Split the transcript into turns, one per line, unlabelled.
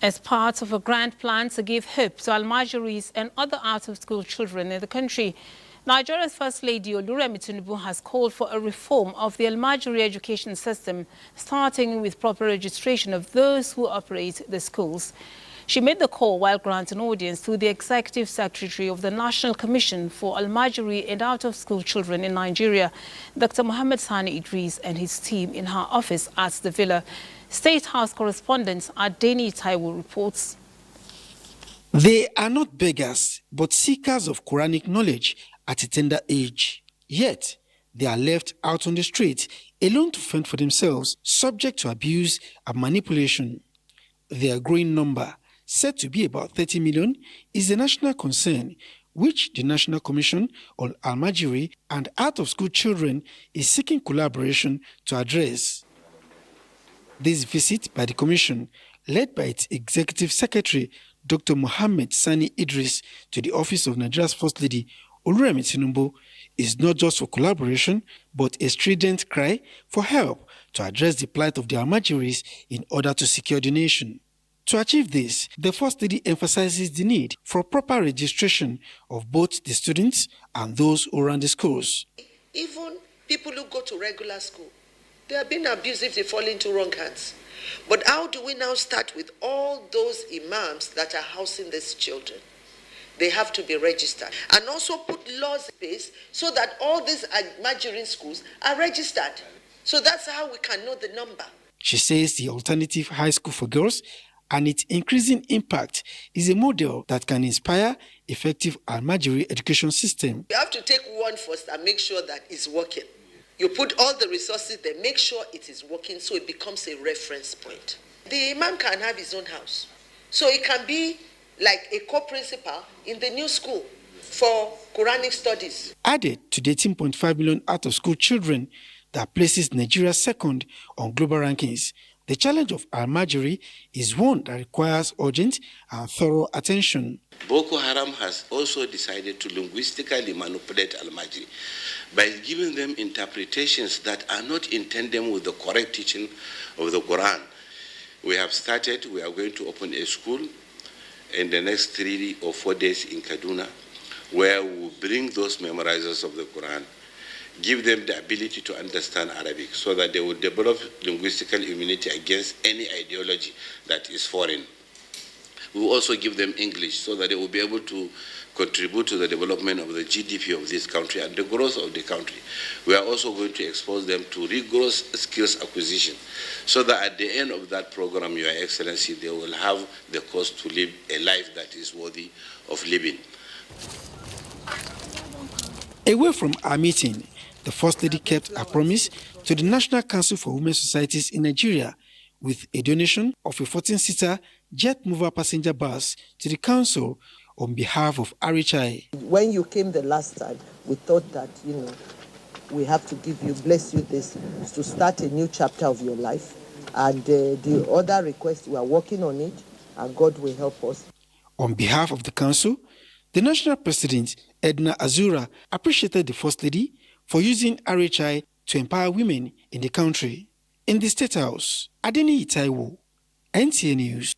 As part of a grand plan to give hope to Almajiris and other out-of-school children in the country, Nigeria's First Lady Oluremi Tinubu has called for a reform of the Almajiri education system, starting with proper registration of those who operate the schools. She made the call while granting audience to the Executive Secretary of the National Commission for Almajiri and Out-of-School Children in Nigeria, Dr. Mohammed Sani Idris, and his team in her office at the Villa. State House correspondent Adeniyi Taiwo reports.
They are not beggars, but seekers of Quranic knowledge at a tender age. Yet, they are left out on the street, alone to fend for themselves, subject to abuse and manipulation. Their growing number, said to be about 30 million, is a national concern, which the National Commission on Almajiri and Out-of-School Children is seeking collaboration to address. This visit by the Commission, led by its Executive Secretary, Dr. Mohammed Sani Idris, to the office of Nigeria's First Lady, Oluremi Tinubu, is not just for collaboration, but a strident cry for help to address the plight of the Almajiris in order to secure the nation. To achieve this, the First Lady emphasizes the need for proper registration of both the students and those who run the schools.
Even people who go to regular school, they are being abused if they fall into wrong hands. But how do we now start with all those imams that are housing these children? They have to be registered. And also put laws in place so that all these Nigerian schools are registered. So that's how we can know the number.
She says the alternative high school for girls and its increasing impact is a model that can inspire effective Almajiri education system.
You have to take one first and make sure that it's working. You put all the resources there, make sure it is working so it becomes a reference point. The imam can have his own house. So it can be like a co-principal in the new school for Quranic studies.
Added to the 18.5 million out-of-school children that places Nigeria second on global rankings, the challenge of Almajiri is one that requires urgent and thorough attention.
Boko Haram has also decided to linguistically manipulate Almajiri by giving them interpretations that are not in tandem with the correct teaching of the Quran. We are going to open a school in the next 3 or 4 days in Kaduna, where we will bring those memorizers of the Quran, give them the ability to understand Arabic so that they will develop linguistical immunity against any ideology that is foreign. We will also give them English so that they will be able to contribute to the development of the GDP of this country and the growth of the country. We are also going to expose them to rigorous skills acquisition so that at the end of that program, Your Excellency, they will have the cause to live a life that is worthy of living.
Away from our meeting, the First Lady kept her promise to the National Council for Women Societies in Nigeria with a donation of a 14-seater jet mover passenger bus to the council on behalf of RHI.
When you came the last time, we thought that, we have to bless you this to start a new chapter of your life. And the other request, we are working on it, and God will help us.
On behalf of the council, the National President, Edna Azura, appreciated the First Lady for using RHI to empower women in the country. In the State House, Adeniyi Taiwo, NTA News.